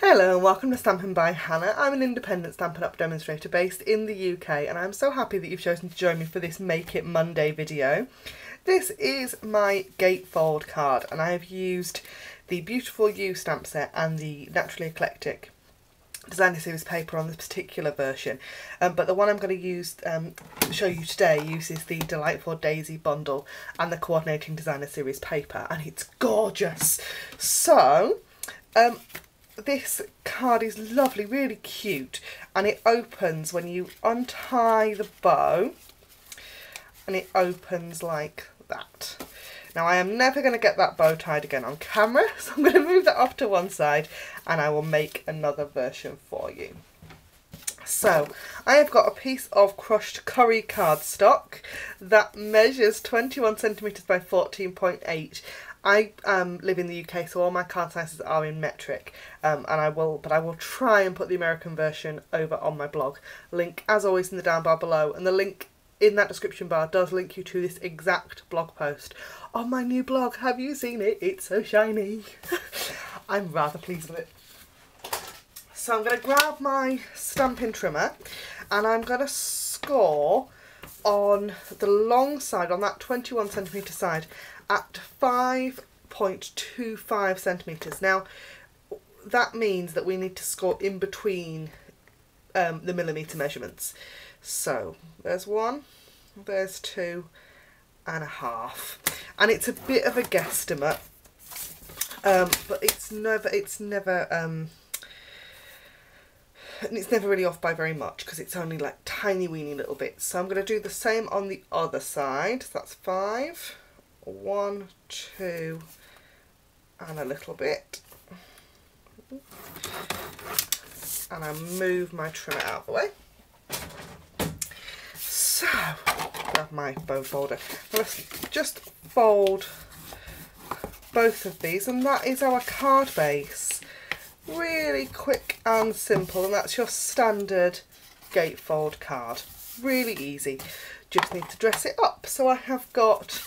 Hello and welcome to Stampin' by Hannah. I'm an independent Stampin' Up demonstrator based in the UK and I'm so happy that you've chosen to join me for this Make It Monday video. This is my gatefold card and I have used the Beautiful You stamp set and the Naturally Eclectic Designer Series paper on this particular version, but the one I'm going to use show you today uses the Delightful Daisy bundle and the Coordinating Designer Series paper, and it's gorgeous. So this card is lovely, really cute, and it opens when you untie the bow and it opens like that. Now I am never going to get that bow tied again on camera, so I'm going to move that off to one side and I will make another version for you. So I have got a piece of crushed curry cardstock that measures 21 centimetres by 14.8. I live in the UK, so all my card sizes are in metric, but I will try and put the American version over on my blog. Link, as always, in the down bar below, and the link in that description bar does link you to this exact blog post on my new blog. Have you seen it? It's so shiny. I'm rather pleased with it. So I'm going to grab my stamping trimmer and I'm going to score on the long side, on that 21 centimetre side, at 5.25 centimetres. Now that means that we need to score in between the millimetre measurements. So there's 1, there's 2.5, and it's a bit of a guesstimate, but it's never really off by very much because it's only like tiny weeny little bits. So I'm going to do the same on the other side. So that's 5, 1, 2, and a little bit. And I move my trimmer out of the way. So, grab my bone folder. Let's just fold both of these, and that is our card base. Really quick and simple, and that's your standard gatefold card. Really easy. Just need to dress it up. So I have got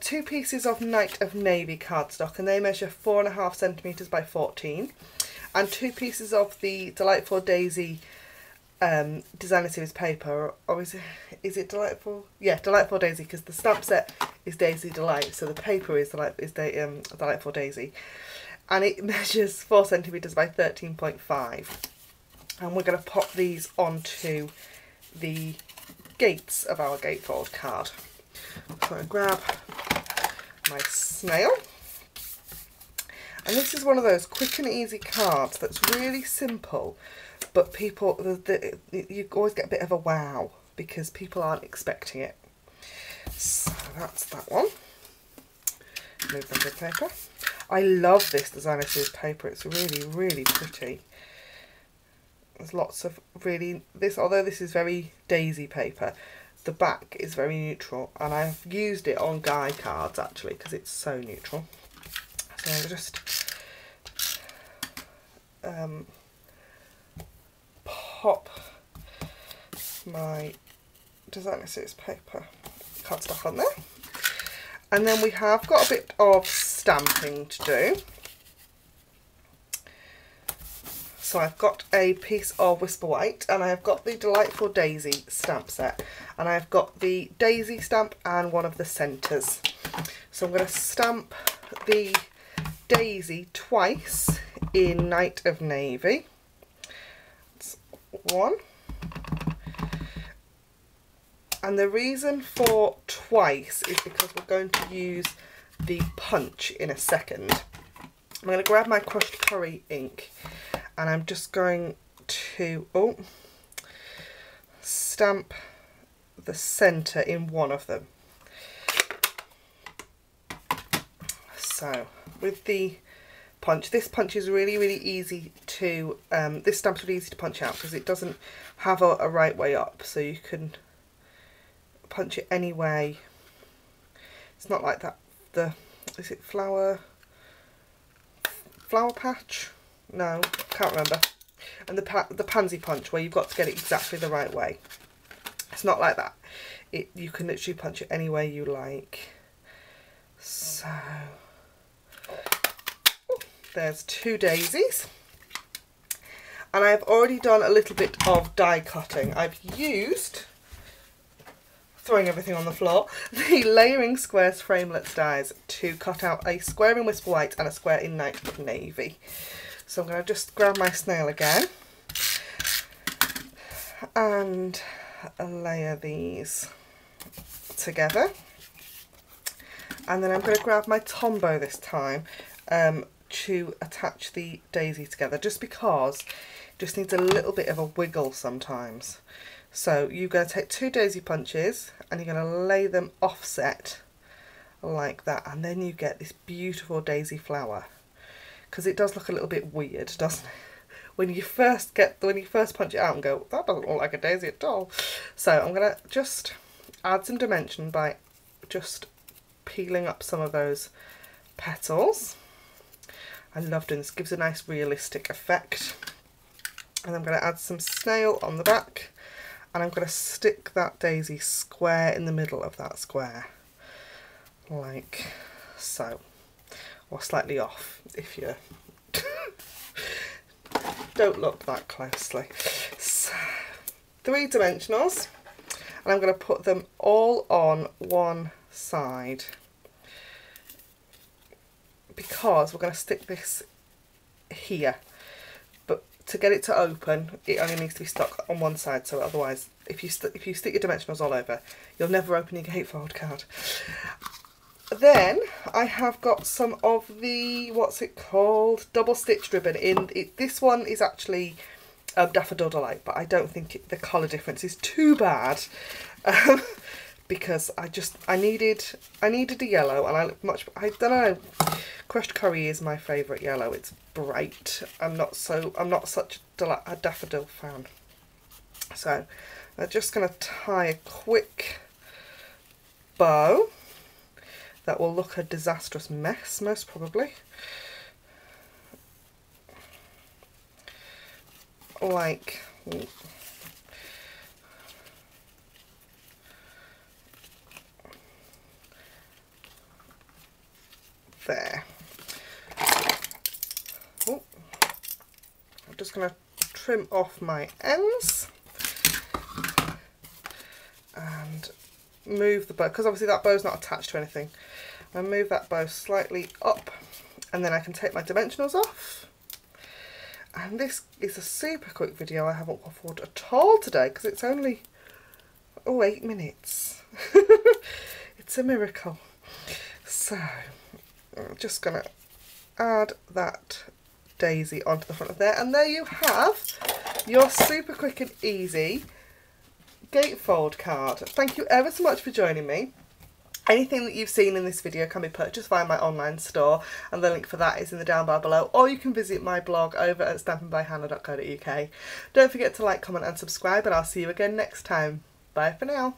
2 pieces of Night of Navy cardstock, and they measure 4.5 centimetres by 14, and 2 pieces of the Delightful Daisy Designer Series paper, or is it Delightful? Yeah, Delightful Daisy, because the stamp set is Daisy Delight, so the paper is Delightful Daisy, and it measures 4 centimetres by 13.5, and we're going to pop these onto the gates of our gatefold card. So I grab my snail, and this is one of those quick and easy cards that's really simple, but people, you always get a bit of a wow because people aren't expecting it. So that's that one. Move that to paper. I love this Designer Series paper. It's really, really pretty. There's lots of although this is very daisy paper, the back is very neutral, and I've used it on Guy cards actually because it's so neutral. So I'll just pop my Designer Series paper cardstock on there, and then we have got a bit of stamping to do. So I've got a piece of Whisper White, and I have got the Delightful Daisy stamp set, and I've got the Daisy stamp and one of the centres. So I'm going to stamp the Daisy twice in Night of Navy. That's 1. And the reason for twice is because we're going to use the punch in a second. I'm going to grab my crushed curry ink, and I'm just going to stamp the centre in one of them. So with the punch, this punch is really, really easy to, this stamp's really easy to punch out because it doesn't have a right way up, so you can punch it any way. It's not like that, is it flower patch? No, can't remember. And the pansy punch, where you've got to get it exactly the right way. It's not like that. You can literally punch it any way you like. So there's 2 daisies. And I've already done a little bit of die cutting. I've used, throwing everything on the floor, the Layering Squares Framelits dies to cut out a square in Whisper White and a square in Night Navy. So I'm going to just grab my snail again and layer these together. And then I'm going to grab my Tombow this time to attach the daisy together, just because it just needs a little bit of a wiggle sometimes. So you're going to take 2 daisy punches and you're going to lay them offset like that, and then you get this beautiful daisy flower, because it does look a little bit weird, doesn't it? When you first punch it out and go, that doesn't look like a daisy at all. So I'm going to just add some dimension by just peeling up some of those petals. I love doing this, gives a nice realistic effect. And I'm going to add some snail on the back, and I'm going to stick that daisy square in the middle of that square, like so, or slightly off if you don't look that closely. So, 3 dimensionals, and I'm going to put them all on one side, because we're going to stick this here, but to get it to open it only needs to be stuck on one side, so otherwise if you stick your dimensionals all over, you'll never open your gatefold card. Then I have got some of the, what's it called, double stitched ribbon in it. This one is actually Daffodil Delight, but I don't think the colour difference is too bad, because I needed a yellow, and I don't know, Crushed Curry is my favourite yellow. It's bright. I'm not such a daffodil fan. So I'm just going to tie a quick bow that will look a disastrous mess, most probably, like there. Oh, I'm just going to trim off my ends and move the bow, because obviously that bow's not attached to anything. I move that bow slightly up, and then I can take my dimensionals off. And this is a super quick video. I haven't waffled at all today, because it's only 8 minutes. It's a miracle. So I'm just going to add that daisy onto the front of there, and there you have your super quick and easy gatefold card. Thank you ever so much for joining me. Anything that you've seen in this video can be purchased via my online store, and the link for that is in the down bar below, or you can visit my blog over at stampinbyhannah.co.uk. Don't forget to like, comment and subscribe, and I'll see you again next time. Bye for now.